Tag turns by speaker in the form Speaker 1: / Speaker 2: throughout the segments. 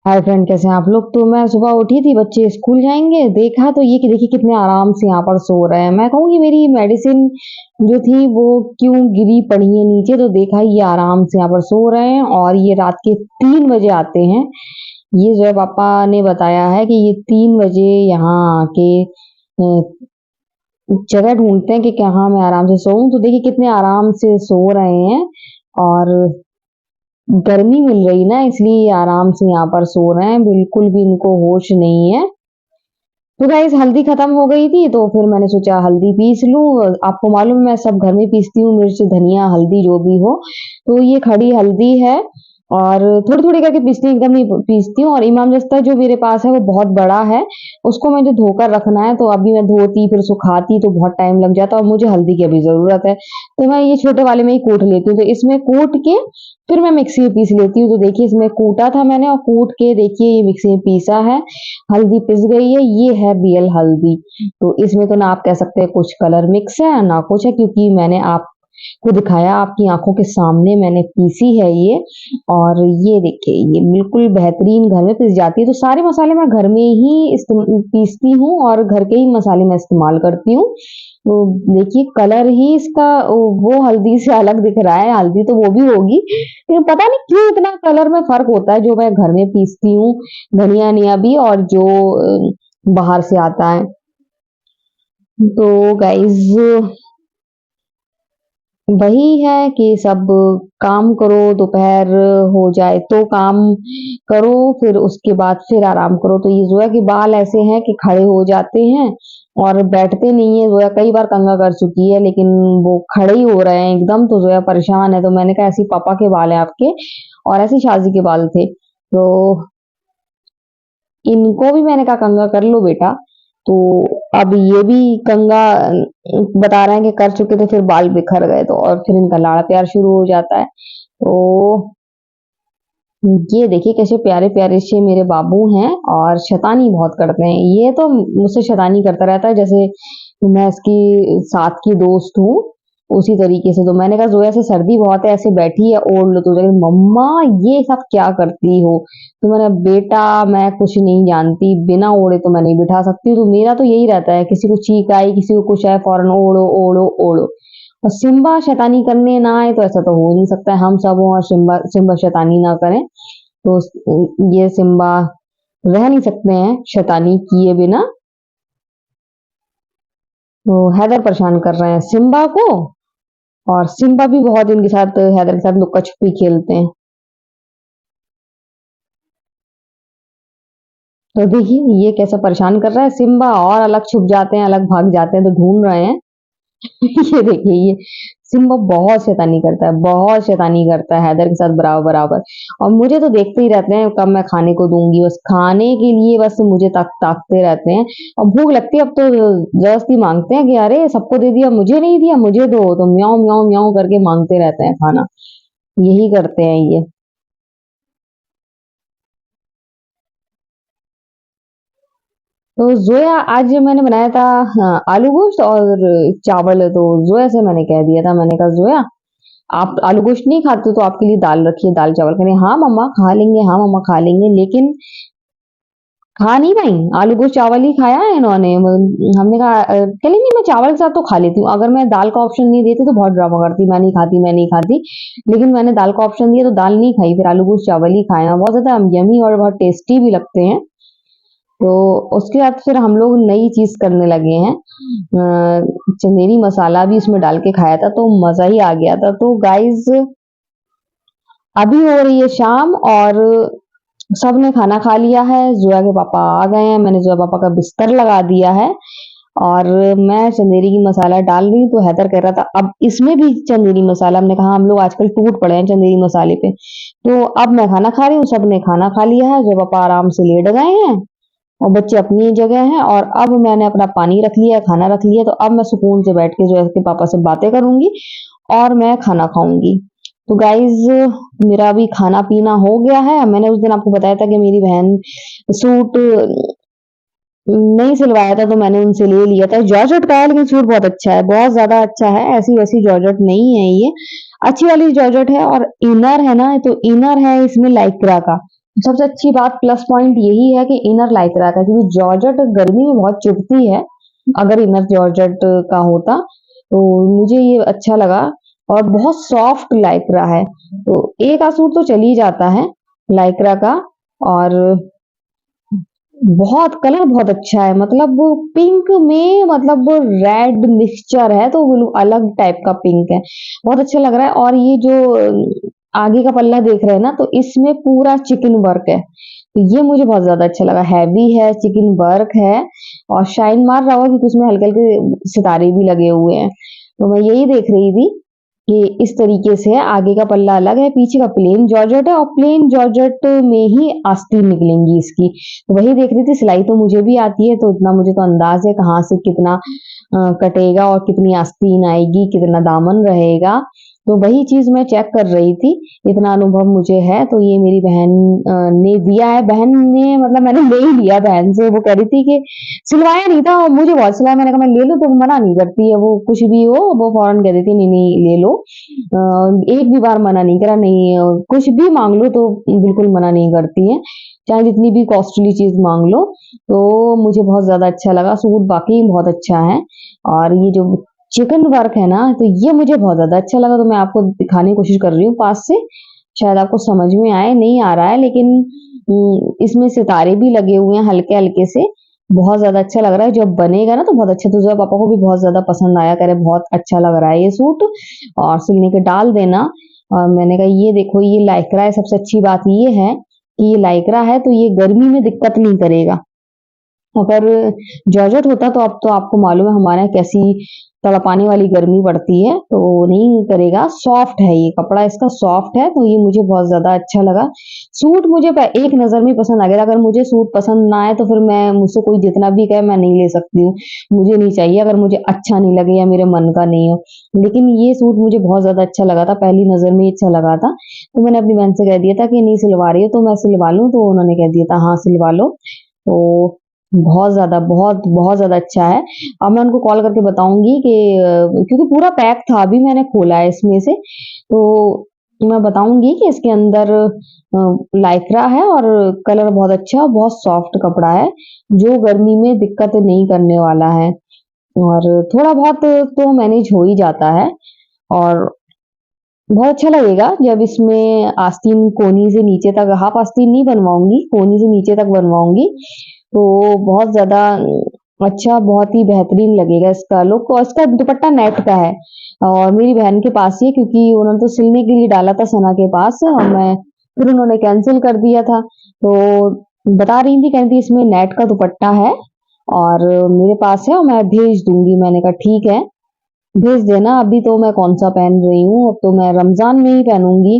Speaker 1: Hi friend, कैसे हैं आप लोग। तो मैं सुबह उठी थी, बच्चे स्कूल जाएंगे, देखा तो ये कि देखिए कितने आराम से यहाँ पर सो रहे हैं। मैं कहूँगी मेरी मेडिसिन जो थी वो क्यों गिरी पड़ी है नीचे। तो देखा ये आराम से यहाँ पर सो रहे हैं और ये रात के 3 बजे आते हैं। ये जो है पापा ने बताया है कि ये 3 बजे यहाँ आके जगह ढूंढते हैं कि कहाँ मैं आराम से सोऊं। तो देखिए कितने आराम से सो रहे हैं और गर्मी मिल रही ना, इसलिए आराम से यहाँ पर सो रहे हैं, बिल्कुल भी इनको होश नहीं है। तो गाइस हल्दी खत्म हो गई थी तो फिर मैंने सोचा हल्दी पीस लूं। आपको मालूम है मैं सब घर में पीसती हूँ, मिर्च धनिया हल्दी जो भी हो। तो ये खड़ी हल्दी है और थोड़ी थोड़ी करके पीसती हूँ, एकदम नहीं पीसती हूँ। और इमाम जस्ता जो मेरे पास है वो बहुत बड़ा है, उसको मुझे धोकर रखना है। तो अभी मैं धोती फिर सुखाती तो बहुत टाइम लग जाता और मुझे हल्दी की अभी जरूरत है। तो मैं ये छोटे वाले में ही कूट लेती हूँ। तो इसमें कूट के फिर मैं मिक्सी में पीस लेती हूँ। तो देखिए इसमें कूटा था मैंने और कूट के देखिए ये मिक्सी में पीसा है। हल्दी पिस गई है, ये है रियल हल्दी। तो इसमें तो ना आप कह सकते हैं कुछ कलर मिक्स है ना कुछ है, क्योंकि मैंने आपको दिखाया, आपकी आंखों के सामने मैंने पीसी है ये। और ये देखिए ये बिल्कुल बेहतरीन घर में पिस जाती है। तो सारे मसाले मैं घर में ही पीसती हूँ और घर के ही मसाले मैं इस्तेमाल करती हूँ। तो देखिए कलर ही इसका वो हल्दी से अलग दिख रहा है, हल्दी तो वो भी होगी लेकिन पता नहीं क्यों इतना कलर में फर्क होता है जो मैं घर में पीसती हूँ, धनिया निया भी, और जो बाहर से आता है। तो गाइज वही है कि सब काम करो, दोपहर हो जाए तो काम करो, फिर उसके बाद फिर आराम करो। तो ये जोया के बाल ऐसे हैं कि खड़े हो जाते हैं और बैठते नहीं है। जोया कई बार कंघा कर चुकी है लेकिन वो खड़े ही हो रहे हैं एकदम। तो जोया परेशान है। तो मैंने कहा ऐसी पापा के बाल हैं आपके और ऐसी शाजी के बाल थे, तो इनको भी मैंने कहा कंघा कर लो बेटा। तो अब ये भी कंघा बता रहे हैं कि कर चुके थे, फिर बाल बिखर गए तो और फिर इनका लाड़ प्यार शुरू हो जाता है। तो ये देखिए कैसे प्यारे प्यारे से मेरे बाबू हैं और शैतानी बहुत करते हैं। ये तो मुझसे शैतानी करता रहता है जैसे मैं इसकी साथ की दोस्त हूँ, उसी तरीके से। तो मैंने कहा जोया से सर्दी बहुत है, ऐसे बैठी है ओढ़ लो। तो कह मम्मा ये सब क्या करती हो। तो मैंने बेटा मैं कुछ नहीं जानती, बिना ओढ़े तो मैं नहीं बिठा सकती। तो मेरा तो यही रहता है, किसी को चीख आई किसी को कुछ आए फौरन ओढ़ो ओढ़ो ओढ़ो। और सिम्बा शैतानी करने ना आए तो ऐसा तो हो नहीं सकता है, हम सब हों और सिम्बा सिम्बा शैतानी ना करें। तो ये सिम्बा रह नहीं सकते हैं शैतानी किए बिना। तो हैदर परेशान कर रहे हैं सिम्बा को और सिम्बा भी बहुत इनके साथ, हैदर के साथ लुक्का छुपी खेलते हैं। तो देखिए ये कैसा परेशान कर रहा है सिम्बा, और अलग छुप जाते हैं अलग भाग जाते हैं तो ढूंढ रहे हैं। ये देखिए ये सिम्बा बहुत शैतानी करता है, बहुत शैतानी करता है हैदर के साथ बराबर बराबर। और मुझे तो देखते ही रहते हैं कब मैं खाने को दूंगी, बस खाने के लिए बस मुझे ताकते रहते हैं। और भूख लगती है अब तो जबरदस्ती मांगते हैं कि अरे सबको दे दिया मुझे नहीं दिया, मुझे दो। तो म्याऊं म्याऊं म्याऊं करके मांगते रहते हैं खाना, यही करते हैं ये। तो जोया आज जो मैंने बनाया था, हाँ, आलू गोश्त और चावल। तो जोया से मैंने कह दिया था, मैंने कहा जोया आप आलू गोश्त नहीं खाते हो तो आपके लिए दाल रखिए, दाल चावल। कह रही हाँ मम्मा खा लेंगे, हाँ मम्मा खा लेंगे। लेकिन खा नहीं पाई, आलू गोश्त चावल ही खाया है इन्होंने। हमने कहा कह रही नहीं मैं चावल के साथ तो खा लेती हूँ, अगर मैं दाल का ऑप्शन नहीं देती तो बहुत ड्रामा करती, मैं नहीं खाती मैं नहीं खाती। लेकिन मैंने दाल का ऑप्शन दिया तो दाल नहीं खाई, फिर आलू गोश्त चावल ही खाए। बहुत ज्यादा यमी और बहुत टेस्टी भी लगते हैं। तो उसके बाद फिर हम लोग नई चीज करने लगे हैं, चंदेरी मसाला भी उसमें डाल के खाया था तो मजा ही आ गया था। तो गाइज अभी हो रही है शाम और सबने खाना खा लिया है, जोया के पापा आ गए हैं, मैंने जोया पापा का बिस्तर लगा दिया है और मैं चंदेरी की मसाला डाल रही हूँ। तो हैदर कह रहा था अब इसमें भी चंदेरी मसाला। हमने कहा हम लोग आजकल टूट पड़े हैं चंदेरी मसाले पे। तो अब मैं खाना खा रही हूँ, सबने खाना खा लिया है, जो पापा आराम से लेट गए हैं और बच्चे अपनी जगह हैं। और अब मैंने अपना पानी रख लिया, खाना रख लिया। तो अब मैं सुकून से बैठ के जो है उसके पापा से बातें करूंगी और मैं खाना खाऊंगी। तो गाइज मेरा अभी खाना पीना हो गया है। मैंने उस दिन आपको बताया था कि मेरी बहन सूट नहीं सिलवाया था तो मैंने उनसे ले लिया था। जॉर्जेट का है लेकिन सूट बहुत अच्छा है, बहुत ज्यादा अच्छा है। ऐसी वैसी जॉर्जेट नहीं है ये, अच्छी वाली जॉर्जेट है। और इनर है ना, तो इनर है इसमें लाइक्रा का, सबसे अच्छी बात प्लस पॉइंट यही है कि इनर लाइक्रा का, क्योंकि जॉर्जेट गर्मी में बहुत चुभती है। अगर इनर जॉर्जेट का होता तो मुझे ये अच्छा लगा। और बहुत सॉफ्ट लाइक्रा है, तो एक आध सूट तो चल ही जाता है लाइक्रा का। और बहुत कलर बहुत अच्छा है, मतलब वो पिंक में, मतलब वो रेड मिक्सचर है, तो वो अलग टाइप का पिंक है, बहुत अच्छा लग रहा है। और ये जो आगे का पल्ला देख रहे हैं ना, तो इसमें पूरा चिकन वर्क है, तो ये मुझे बहुत ज्यादा अच्छा लगा। हैवी है, चिकन वर्क है, और शाइन मार रहा होगा क्योंकि उसमें हल्के हल्के सितारे भी लगे हुए हैं। तो मैं यही देख रही थी कि इस तरीके से है, आगे का पल्ला अलग है, पीछे का प्लेन जॉर्जेट है, और प्लेन जॉर्जेट में ही आस्तीन निकलेंगी इसकी। तो वही देख रही थी, सिलाई तो मुझे भी आती है, तो इतना मुझे तो अंदाज है कहाँ से कितना कटेगा और कितनी आस्तीन आएगी, कितना दामन रहेगा। तो वही चीज मैं चेक कर रही थी, इतना अनुभव मुझे है। तो ये मेरी बहन ने दिया है, बहन ने मतलब मैंने ले ही लिया बहन से। वो कह रही थी कि सिलवाया नहीं था, और मुझे बहुत सिलाया, मैंने कहा मैं ले लूं, तो वो मना नहीं करती है, वो कुछ भी हो वो फौरन कह देती नहीं नहीं ले लो। एक भी बार मना नहीं करा, नहीं कुछ भी मांग लो तो बिल्कुल मना नहीं करती है, चाहे जितनी भी कॉस्टली चीज मांग लो। तो मुझे बहुत ज्यादा अच्छा लगा, सूट बाकी बहुत अच्छा है। और ये जो चिकन वर्क है ना, तो ये मुझे बहुत ज्यादा अच्छा लगा, तो मैं आपको दिखाने की कोशिश कर रही हूँ पास से, शायद आपको समझ में आए, नहीं आ रहा है लेकिन इसमें सितारे भी लगे हुए हैं हल्के हल्के से, बहुत ज्यादा अच्छा लग रहा है। जब बनेगा ना तो बहुत अच्छा, तो जब पापा को भी बहुत ज्यादा पसंद आया, कह रहे बहुत अच्छा लग रहा है ये सूट, और सिलने के डाल देना। और मैंने कहा ये देखो ये लाइक्रा है, सबसे अच्छी बात ये है कि ये लाइक्रा है, तो ये गर्मी में दिक्कत नहीं करेगा। अगर जॉर्जेट होता तो अब तो आपको मालूम है हमारे यहाँ कैसी तड़पाने वाली गर्मी पड़ती है, तो वो नहीं करेगा। सॉफ्ट है ये कपड़ा, इसका सॉफ्ट है, तो ये मुझे बहुत ज्यादा अच्छा लगा। सूट मुझे एक नजर में पसंद आ गया, अगर मुझे सूट पसंद ना आए तो फिर मैं, मुझसे कोई जितना भी कहे मैं नहीं ले सकती हूँ, मुझे नहीं चाहिए अगर मुझे अच्छा नहीं लगे या मेरे मन का नहीं हो। लेकिन ये सूट मुझे बहुत ज्यादा अच्छा लगा था, पहली नजर में ही अच्छा लगा था, तो मैंने अपनी बहन से कह दिया था कि नहीं सिलवा रही हो तो मैं सिलवा लूँ, तो उन्होंने कह दिया था हाँ सिलवा लो। तो बहुत ज़्यादा, बहुत ज़्यादा अच्छा है। अब मैं उनको कॉल करके बताऊँगी कि क्योंकि पूरा पैक था, अभी मैंने खोला है इसमें से, तो मैं बताऊँगी कि इसके अंदर लाइक्रा है, और कलर बहुत अच्छा है और बहुत सॉफ्ट कपड़ा है, जो गर्मी में दिक्कत नहीं करने वाला है। और थोड़ा बहुत तो मैनेज हो ही जाता है, और बहुत अच्छा लगेगा जब इसमें आस्तीन कोनी से नीचे तक, हाफ आस्तीन नहीं बनवाऊंगी, कोनी से नीचे तक बनवाऊंगी, तो बहुत ज्यादा अच्छा, बहुत ही बेहतरीन लगेगा इसका लुक। और इसका दुपट्टा नेट का है, और मेरी बहन के पास ही है, क्योंकि उन्होंने तो सिलने के लिए डाला था सना के पास, और मैं फिर उन्होंने कैंसिल कर दिया था। तो बता रही थी, कहती इसमें नेट का दुपट्टा है और मेरे पास है और मैं भेज दूंगी। मैंने कहा ठीक है भेज देना, अभी तो मैं कौन सा पहन रही हूँ, अब तो मैं रमजान में ही पहनूंगी।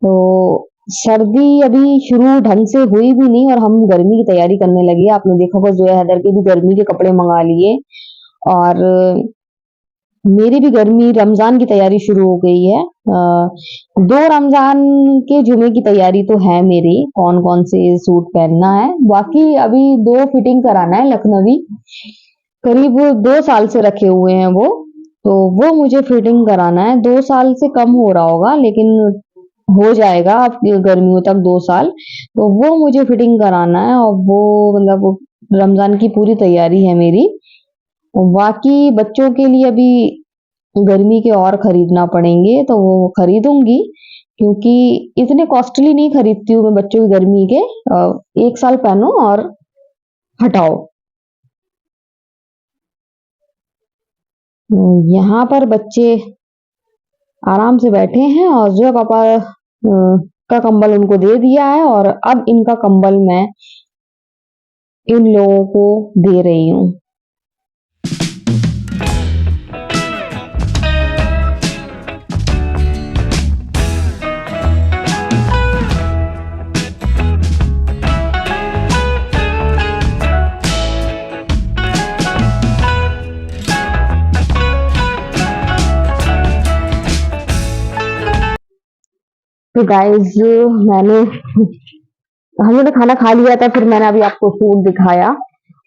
Speaker 1: तो सर्दी अभी शुरू ढंग से हुई भी नहीं और हम गर्मी की तैयारी करने लगे। आपने देखा होगा जोया हैदर के भी गर्मी के कपड़े मंगा लिए, और मेरी भी गर्मी रमजान की तैयारी शुरू हो गई है। 2 रमजान के जुमे की तैयारी तो है मेरी, कौन कौन से सूट पहनना है, बाकी अभी 2 फिटिंग कराना है लखनवी, करीब 2 साल से रखे हुए हैं वो, तो वो मुझे फिटिंग कराना है। 2 साल से कम हो रहा होगा लेकिन हो जाएगा अब गर्मियों तक 2 साल, तो वो मुझे फिटिंग कराना है, और वो मतलब रमजान की पूरी तैयारी है मेरी। बाकी बच्चों के लिए अभी गर्मी के और खरीदना पड़ेंगे, तो वो खरीदूंगी, क्योंकि इतने कॉस्टली नहीं खरीदती हूँ मैं बच्चों की गर्मी के। 1 साल पहनो और हटाओ। यहाँ पर बच्चे आराम से बैठे हैं, और जो पापा का कंबल उनको दे दिया है, और अब इनका कंबल मैं इन लोगों को दे रही हूँ। तो गाइस मैंने हम लोगों ने खाना खा लिया था, फिर मैंने अभी आपको फूड दिखाया,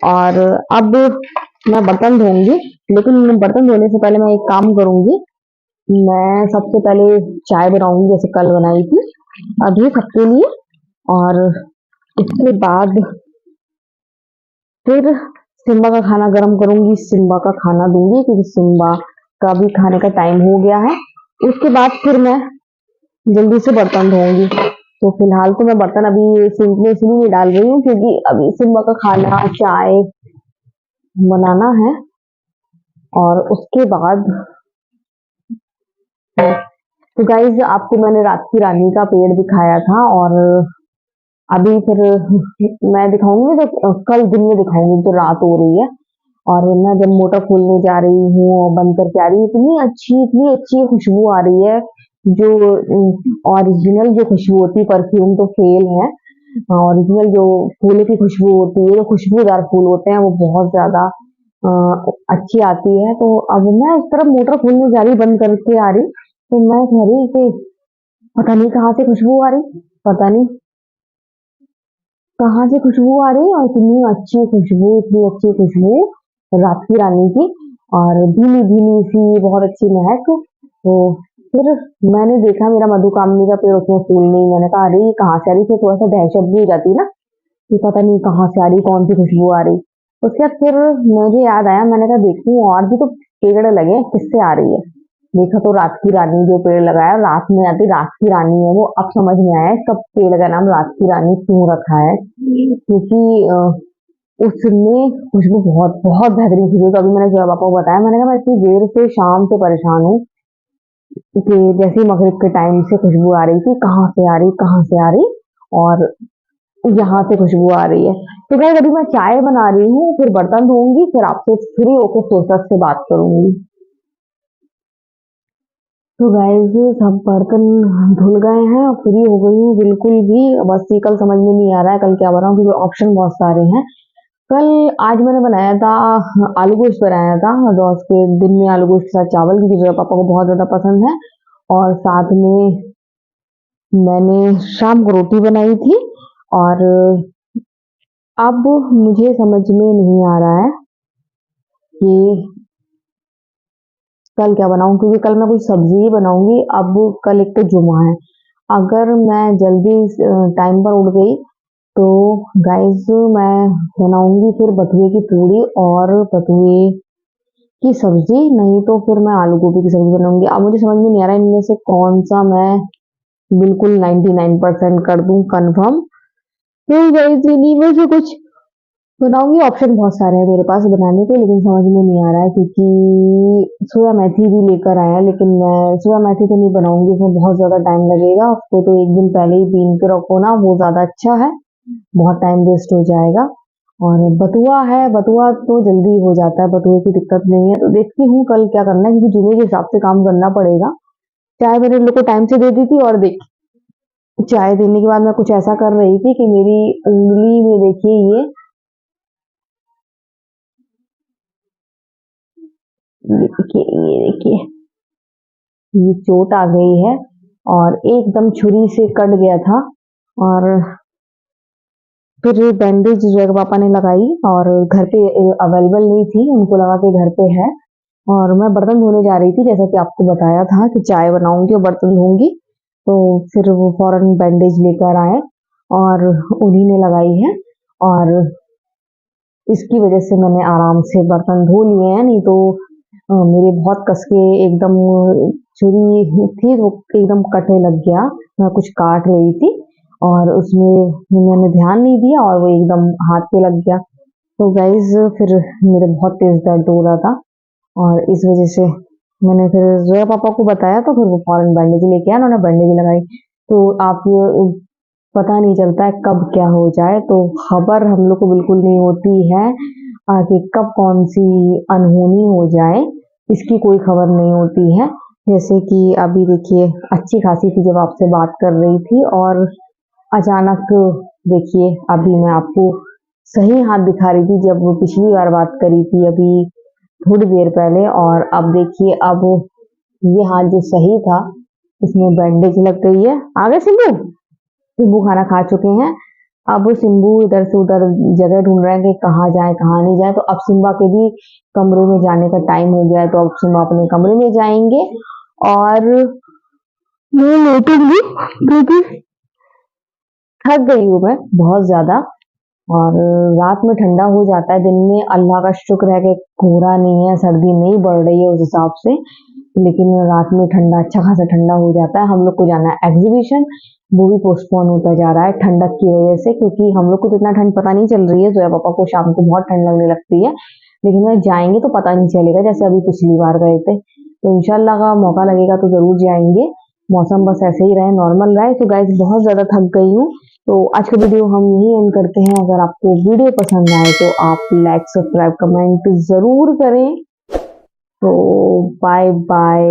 Speaker 1: और अब मैं बर्तन धोऊंगी। लेकिन बर्तन धोने से पहले मैं एक काम करूंगी, मैं सबसे पहले चाय बनाऊंगी जैसे कल बनाई थी, अभी सबके लिए। और इसके बाद फिर सिम्बा का खाना गर्म करूंगी, सिम्बा का खाना दूंगी क्योंकि सिम्बा का भी खाने का टाइम हो गया है। उसके बाद फिर मैं जल्दी से बर्तन धोऊंगी। तो फिलहाल तो मैं बर्तन अभी सिंक में इसलिए नहीं डाल रही हूँ क्योंकि अभी सिम्बा का खाना, चाय बनाना है। और उसके बाद तो गाइज आपको मैंने रात की रानी का पेड़ दिखाया था और अभी फिर मैं दिखाऊंगी तो कल दिन में दिखाऊंगी, तो रात हो रही है और मैं जब मोटर खोलने जा रही हूँ और बंद करके आ रही हूँ, इतनी अच्छी खुशबू आ रही है। जो ओरिजिनल जो खुशबू होती है, परफ्यूम तो फेल है, ओरिजिनल जो फूलों की खुशबू होती है, जो खुशबूदार फूल होते हैं वो बहुत ज्यादा अ, अच्छी आती है। तो अब मैं उस तरफ मोटर खोलने जा रही, बंद करके आ रही, तो मैं कह रही कि पता नहीं कहाँ से खुशबू आ रही, पता नहीं कहाँ से खुशबू आ रही, और इतनी अच्छी खुशबू रात की रानी की, और भीनी भीनी सी बहुत अच्छी महक। तो फिर मैंने देखा मेरा मधुकामनी का पेड़ उसमें फूल नहीं, मैंने कहा अरे ये कहाँ से आ रही, फिर थोड़ा सा दहशत भी हो जाती है ना कि पता नहीं कहाँ से आ रही, कौन सी खुशबू आ रही। उसके बाद फिर मुझे याद आया, मैंने कहा देखती हूँ और भी तो पेड़ लगे हैं, किससे आ रही है। देखा तो रात की रानी जो पेड़ लगाया, रात में आती रात की रानी है वो। अब समझ में आया इसका पेड़ का नाम रात की रानी क्यों रखा है, क्योंकि उसमें खुशबू बहुत बहुत बेहतरीन खुशबू। तो अभी मैंने जब पापा को बताया, मैंने कहा मैं इतनी देर से शाम से परेशान हूँ कि जैसे ही मगरिब के टाइम से खुशबू आ रही थी, कहाँ से आ रही कहाँ से आ रही, और यहाँ से खुशबू आ रही है। तो गाइस अभी मैं चाय बना रही हूँ, फिर बर्तन धोऊंगी, फिर आपसे फ्री होकर फुर्सत से बात करूंगी। तो गाइस सब बर्तन धुल गए हैं और फ्री हो गई हूँ बिल्कुल भी। बस ये कल समझ में नहीं आ रहा है कल क्या बनाऊं, क्योंकि ऑप्शन बहुत सारे हैं। कल आज मैंने बनाया था आलू गोश्त बनाया था, रोज के दिन में आलू गोश्त के साथ चावल, क्योंकि मेरे पापा को बहुत ज्यादा पसंद है। और साथ में मैंने शाम को रोटी बनाई थी। और अब मुझे समझ में नहीं आ रहा है कि कल क्या बनाऊं, क्योंकि कल मैं कुछ सब्जी ही बनाऊंगी। अब कल एक तो जुमा है, अगर मैं जल्दी टाइम पर उठ गई तो गाइस मैं बनाऊंगी फिर बथुए की पूड़ी और बथुए की सब्जी, नहीं तो फिर मैं आलू गोभी की सब्जी बनाऊंगी। अब मुझे समझ में नहीं आ रहा है इनमें से कौन सा मैं बिल्कुल 99% कर दूं कंफर्म। तो गाइस इन्हीं में से कुछ बनाऊंगी। ऑप्शन बहुत सारे हैं मेरे पास बनाने के, लेकिन समझ में नहीं आ रहा है क्योंकि सोया मेथी भी लेकर आया, लेकिन मैं सोया मेथी तो नहीं बनाऊंगी, उसमें बहुत ज्यादा टाइम लगेगा। उसको तो एक दिन पहले ही बीन के रखो ना, वो ज्यादा अच्छा है, बहुत टाइम वेस्ट हो जाएगा। और बथुआ है, बथुआ तो जल्दी हो जाता है, बथुए की दिक्कत नहीं है। तो देखती हूँ कल क्या करना है, क्योंकि जुमे के हिसाब से काम करना पड़ेगा। चाय मैंने इन लोग को टाइम से दे दी थी, और देख चाय देने के बाद मैं कुछ ऐसा कर रही थी कि मेरी उंगली में देखिए ये देखिए ये चोट आ गई है, और एकदम छुरी से कट गया था। और फिर बैंडेज जो है पापा ने लगाई, और घर पे अवेलेबल नहीं थी, उनको लगा कि घर पे है। और मैं बर्तन धोने जा रही थी, जैसा कि आपको बताया था कि चाय बनाऊंगी और बर्तन धोऊंगी। तो फिर वो फौरन बैंडेज लेकर आए और उन्हीं ने लगाई है, और इसकी वजह से मैंने आराम से बर्तन धो लिए हैं। नहीं तो मेरे बहुत कसके एकदम छुरी थी वो एकदम कटने लग गया, मैं कुछ काट रही थी और उसमें मैंने ध्यान नहीं दिया और वो एकदम हाथ पे लग गया। तो गाइज फिर मेरे बहुत तेज दर्द हो रहा था, और इस वजह से मैंने फिर जोया पापा को बताया, तो फिर वो फौरन बैंडेज लेके आए, उन्होंने बैंडेज लगाई। तो आप ये पता नहीं चलता है कब क्या हो जाए, तो खबर हम लोग को बिल्कुल नहीं होती है कि कब कौन सी अनहोनी हो जाए, इसकी कोई खबर नहीं होती है। जैसे कि अभी देखिए अच्छी खासी थी जब आपसे बात कर रही थी, और अचानक देखिए अभी मैं आपको सही हाथ दिखा रही थी जब वो पिछली बार बात करी थी अभी थोड़ी देर पहले, और अब देखिए अब ये हाथ जो सही था इसमें बैंडेज लग गई है। आ गए सिंबू, सिंबू खाना खा चुके हैं। अब सिंबू इधर से उधर जगह ढूंढ रहे हैं कि कहाँ जाए कहाँ नहीं जाए। तो अब सिम्बा के भी कमरे में जाने का टाइम हो गया है, तो अब सिम्बा अपने कमरे में जाएंगे और मैं लेटूंगी, क्योंकि थक गई हूँ मैं बहुत ज़्यादा। और रात में ठंडा हो जाता है, दिन में अल्लाह का शुक्र है कि कोहरा नहीं है, सर्दी नहीं बढ़ रही है उस हिसाब से। लेकिन रात में ठंडा अच्छा खासा ठंडा हो जाता है। हम लोग को जाना है एग्जीबिशन, वो भी पोस्टपोन होता जा रहा है ठंडक की वजह से, क्योंकि हम लोग को तो इतना ठंड पता नहीं चल रही है। जोया पापा को शाम को बहुत ठंड लगने लगती है, लेकिन वह जाएंगे तो पता नहीं चलेगा, जैसे अभी पिछली बार गए थे। तो इंशाल्लाह का मौका लगेगा तो जरूर जाएंगे। मौसम बस ऐसे ही रहे, नॉर्मल रहे। तो गाइस बहुत ज्यादा थक गई हूँ, तो आज का वीडियो हम यही एंड करते हैं। अगर आपको वीडियो पसंद आए तो आप लाइक सब्सक्राइब कमेंट जरूर करें। तो बाय बाय।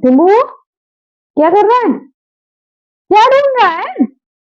Speaker 1: टिम्बू क्या कर रहा है, क्या ढूंढ रहा है?